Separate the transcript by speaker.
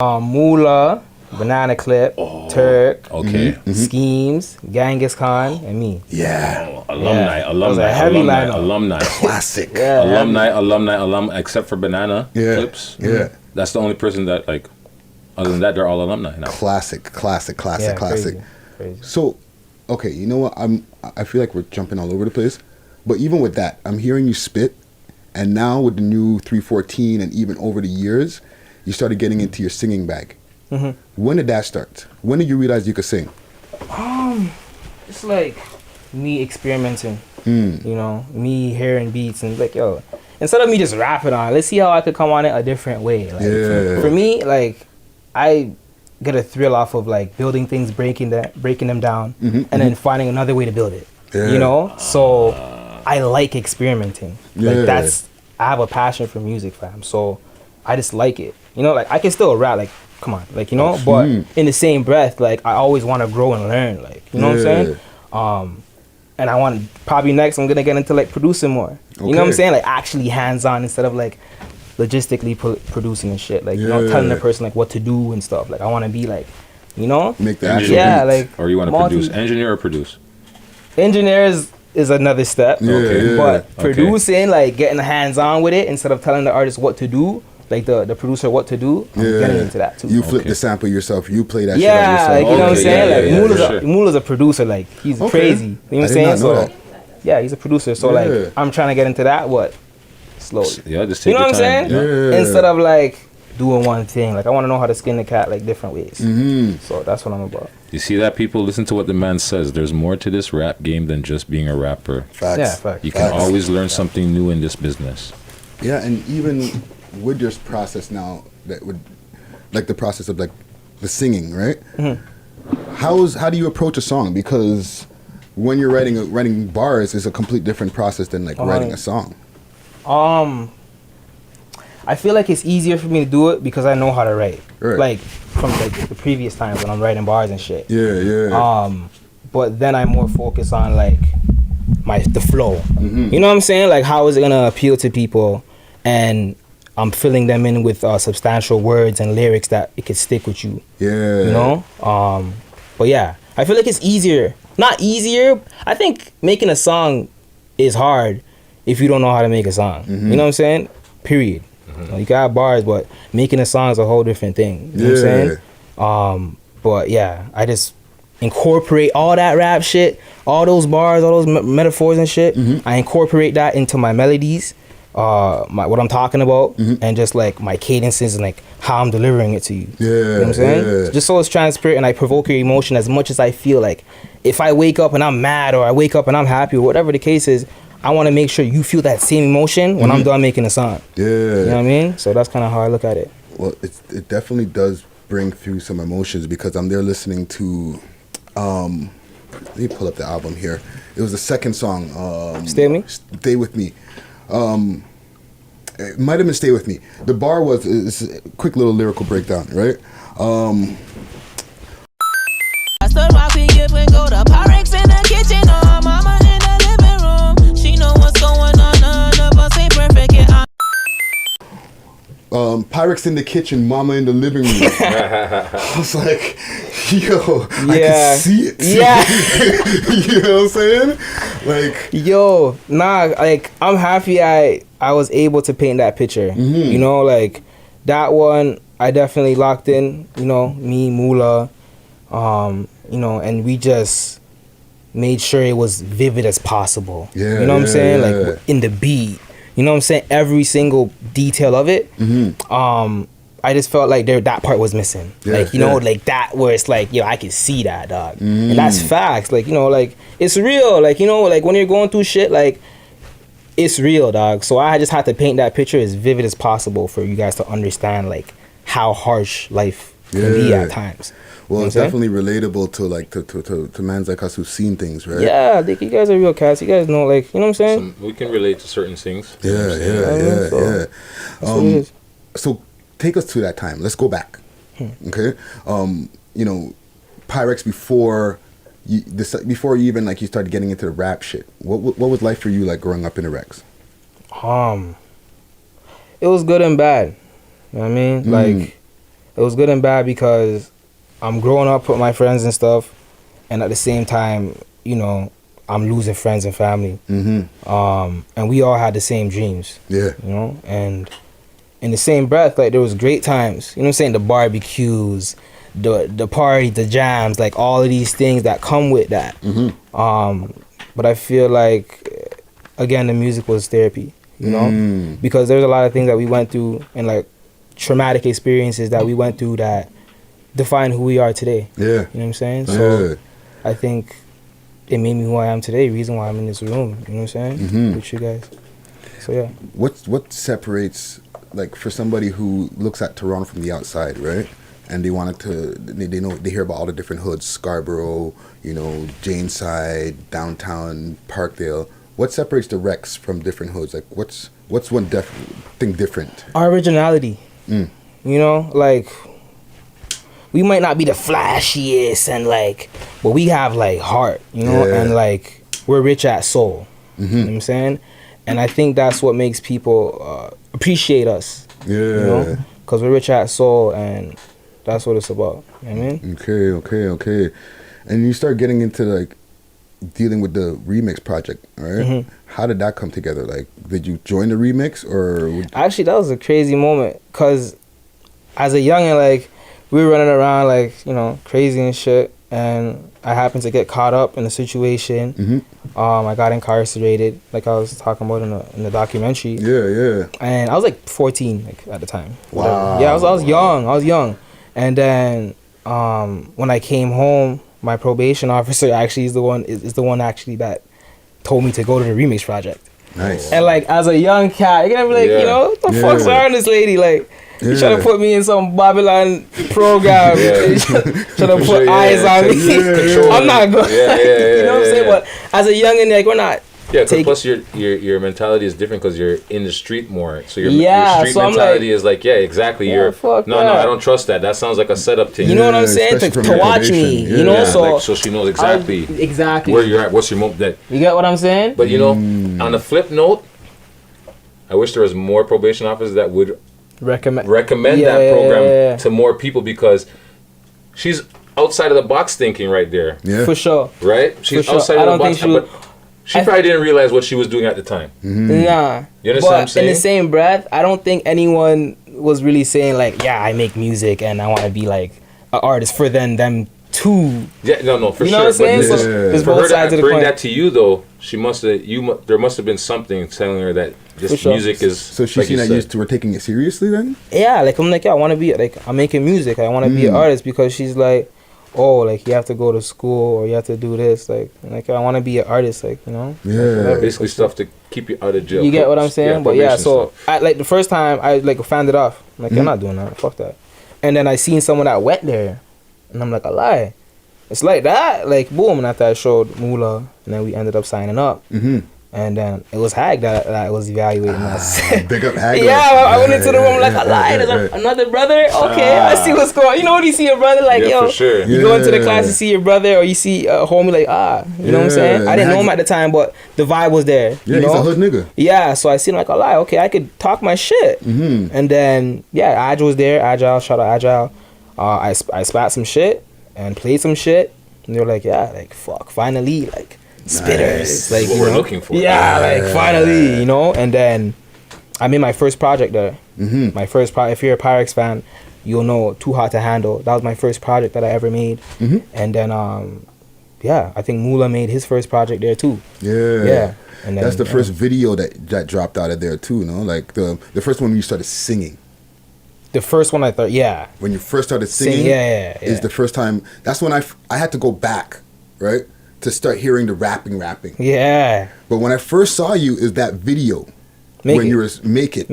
Speaker 1: Moula, Banana Clip, Turk,
Speaker 2: Okay.
Speaker 1: Schemes, Genghis Khan, and me.
Speaker 2: Yeah. Alumni.
Speaker 1: That was a heavy lineup.
Speaker 2: Alumni.
Speaker 3: Classic.
Speaker 1: Yeah,
Speaker 2: Alumni, except for Banana Clips.
Speaker 3: Yeah.
Speaker 2: That's the only person that, like, other than that, they're all alumni now.
Speaker 3: Classic.
Speaker 1: Crazy.
Speaker 3: So, okay, you know what? I feel like we're jumping all over the place, but even with that, I'm hearing you spit, and now with the new 314 and even over the years, you started getting into your singing bag. When did that start? When did you realize you could sing?
Speaker 1: It's like me experimenting, you know, me hearing beats and like, yo, instead of me just rapping on, let's see how I could come on it a different way. Like, for me, like, I get a thrill off of like building things, breaking them down, and then finding another way to build it. You know, so I like experimenting. Like I have a passion for music, fam. So I just like it. You know, like I can still rap, like come on, like, you know, but in the same breath, like I always want to grow and learn, like, you know what I'm saying? And I want, probably next I'm gonna get into like producing more. You know what I'm saying? Like actually hands-on instead of like logistically producing and shit. Like, you know, telling the person like what to do and stuff. Like I want to be like, you know,
Speaker 3: make the actual beats.
Speaker 1: like,
Speaker 2: or you want to produce, engineer or produce?
Speaker 1: Engineers is another step, but producing, like getting hands-on with it instead of telling the artist what to do, like the producer what to do. I'm getting into that too.
Speaker 3: You flip the sample yourself. You play that shit
Speaker 1: yourself.
Speaker 3: like,
Speaker 1: you know what I'm saying? Like Moula's a producer. Like he's crazy. You know what I'm saying? So yeah, he's a producer. So like I'm trying to get into that. Slowly.
Speaker 2: Yeah, just take
Speaker 1: you know what I'm saying?
Speaker 3: Yeah.
Speaker 1: Instead of like doing one thing. Like I want to know how to skin the cat like different ways. So that's what I'm about.
Speaker 2: You see that, people? Listen to what the man says. There's more to this rap game than just being a rapper.
Speaker 3: Facts.
Speaker 1: Yeah, facts.
Speaker 2: You can always learn something new in this business.
Speaker 3: Yeah, and even with your process now, that would, like the process of like the singing, right? How do you approach a song? Because when you're writing bars is a complete different process than like writing a song.
Speaker 1: I feel like it's easier for me to do it because I know how to write.
Speaker 3: Right.
Speaker 1: Like from like the previous times when I'm writing bars and shit.
Speaker 3: Yeah.
Speaker 1: But then I'm more focused on like the flow. You know what I'm saying? Like how is it gonna appeal to people, and I'm filling them in with substantial words and lyrics that it could stick with you.
Speaker 3: Yeah.
Speaker 1: You know? But yeah, I feel like it's easier. Not easier. I think making a song is hard if you don't know how to make a song. You know what I'm saying? Period. You got bars, but making a song is a whole different thing. You know what I'm saying? But yeah, I just incorporate all that rap shit, all those bars, all those metaphors and shit. I incorporate that into my melodies, what I'm talking about, and just like my cadences and like how I'm delivering it to you. You know what I'm saying? Just so it's transparent and I provoke your emotion as much as I feel. Like if I wake up and I'm mad, or I wake up and I'm happy, or whatever the case is, I want to make sure you feel that same emotion when I'm done making a song. You know what I mean? So that's kind of how I look at it.
Speaker 3: Well, it definitely does bring through some emotions, because I'm there listening to, let me pull up the album here. It was the second song. Stay With Me. It might have been Stay With Me. The bar was, it's a quick little lyrical breakdown, right?
Speaker 4: I still rock the gift and go to PVRX in the kitchen. Mama in the living room. She know what's going on. None of us ain't perfect. Yeah,
Speaker 3: PVRX in the kitchen, mama in the living room. I was like, yo, I can see it. You know what I'm saying? Like,
Speaker 1: yo, like I'm happy I was able to paint that picture. You know, like that one I definitely locked in, you know, me, Moula, you know, and we just made sure it was vivid as possible. You know what I'm saying? Like in the beat. You know what I'm saying? Every single detail of it. I just felt like that part was missing. Like, you know, like that where it's like, yo, I can see that, dog. And that's facts. Like, you know, like it's real. Like, you know, like when you're going through shit, like it's real, dog. So I just had to paint that picture as vivid as possible for you guys to understand like how harsh life can be at times.
Speaker 3: Well, it's definitely relatable to like to mans like us who've seen things, right?
Speaker 1: Yeah, like, you guys are real cats. You guys know, like, you know what I'm saying?
Speaker 2: We can relate to certain things.
Speaker 3: So take us to that time. Let's go back. Okay. You know, PVRX before you even like you started getting into the rap shit. What was life for you like growing up in the Hercs?
Speaker 1: It was good and bad. You know what I mean? Like, It was good and bad because I'm growing up with my friends and stuff, and at the same time, you know, I'm losing friends and family. And we all had the same dreams.
Speaker 3: Yeah.
Speaker 1: You know, and in the same breath, like there was great times. You know what I'm saying? The barbecues, the party, the jams, like all of these things that come with that. But I feel like, again, the music was therapy. You know, because there's a lot of things that we went through and like traumatic experiences that we went through that define who we are today.
Speaker 3: Yeah.
Speaker 1: You know what I'm saying? So I think it made me who I am today, reason why I'm in this room, you know what I'm saying? With you guys. So yeah.
Speaker 3: What separates, like, for somebody who looks at Toronto from the outside, right? And they wanted to, they hear about all the different hoods, Scarborough, you know, Janeside, downtown, Parkdale. What separates the Rex from different hoods? Like, what's one thing different?
Speaker 1: Our originality. You know, like, we might not be the flashiest and like, but we have like heart, you know, and like we're rich at soul. You know what I'm saying? And I think that's what makes people appreciate us. Yeah. You know, because we're rich at soul, and that's what it's about. You know what I mean?
Speaker 3: Okay. And you start getting into like dealing with the remix project, right? How did that come together? Like, did you join the remix or?
Speaker 1: Actually, that was a crazy moment because as a youngin', like, we were running around like, you know, crazy and shit, and I happened to get caught up in a situation. I got incarcerated, like I was talking about in the documentary.
Speaker 3: Yeah.
Speaker 1: And I was like 14 like at the time.
Speaker 3: Wow.
Speaker 1: Yeah, I was young. And then when I came home, my probation officer actually is the one actually that told me to go to the remix project.
Speaker 3: Nice.
Speaker 1: And like as a young cat, you're gonna be like, you know, what the fuck's around this lady? Like, you trying to put me in some Babylon program, trying to put eyes on me. I'm not going. You know what I'm saying? But as a youngin', like, we're not.
Speaker 2: Yeah, plus your mentality is different because you're in the street more. So your street
Speaker 1: so
Speaker 2: mentality is like, exactly.
Speaker 1: Yeah,
Speaker 2: no, I don't trust that. That sounds like a setup thing.
Speaker 1: You know what I'm saying? To watch me, you know,
Speaker 2: so she knows exactly where you're at. What's your that?
Speaker 1: You get what I'm saying?
Speaker 2: But you know, on the flip note, I wish there was more probation officers that would recommend that program to more people, because she's outside of the box thinking right there.
Speaker 1: Yeah, for sure.
Speaker 2: Right? She's outside of the box. But she probably didn't realize what she was doing at the time.
Speaker 1: Nah.
Speaker 2: You understand what I'm saying?
Speaker 1: In the same breath, I don't think anyone was really saying like, yeah, I make music and I want to be like an artist for them too.
Speaker 2: Yeah, no, for sure.
Speaker 1: You know what I'm saying? So there's both sides of the coin.
Speaker 2: Bring that to you though. She must have. There must have been something telling her that this music is.
Speaker 3: So she's seen that you were taking it seriously then?
Speaker 1: Yeah, like I'm like, yeah, I want to be like, I'm making music. I want to be an artist, because she's like, oh, like you have to go to school or you have to do this. Like I want to be an artist, like, you know.
Speaker 3: Yeah.
Speaker 2: Like, basically stuff to keep you out of jail.
Speaker 1: You get what I'm saying?
Speaker 2: Yeah,
Speaker 1: but yeah, so I, like the first time I like fanned it off. I'm like, I'm not doing that. Fuck that. And then I seen someone that went there, and I'm like, I lie. It's like that, like boom. And after I showed Moula, and then we ended up signing up. And then it was Hag that was evaluating us.
Speaker 3: Big up Hag.
Speaker 1: I went into the room like, I lied. There's another brother. Okay, I see what's going on. You know when you see your brother, like, yo,
Speaker 2: for sure.
Speaker 1: You go into the class and see your brother, or you see a homie, like, you know what I'm saying? I didn't know him at the time, but the vibe was there.
Speaker 3: Yeah,
Speaker 1: you know?
Speaker 3: he's a hood nigga.
Speaker 1: Yeah, so I seen like, I lie. Okay, I could talk my shit. And then Agile was there. Agile, shout out Agile. I spat some shit and played some shit, and they were like, yeah, like fuck, finally, like. Spitters, like,
Speaker 2: what we're looking for.
Speaker 1: Yeah, like finally, you know. And then I made my first project there. My first project. If you're a PVRX fan, you'll know Too Hot to Handle. That was my first project that I ever made. And then I think Moula made his first project there too. Yeah. And then,
Speaker 3: that's the first video that dropped out of there too, no? Like the first one when you started singing.
Speaker 1: The first one I thought, when
Speaker 3: you first started singing, is the first time. That's when I had to go back, right, to start hearing the rapping. Yeah. But when I first saw you, is that video when you were Make It.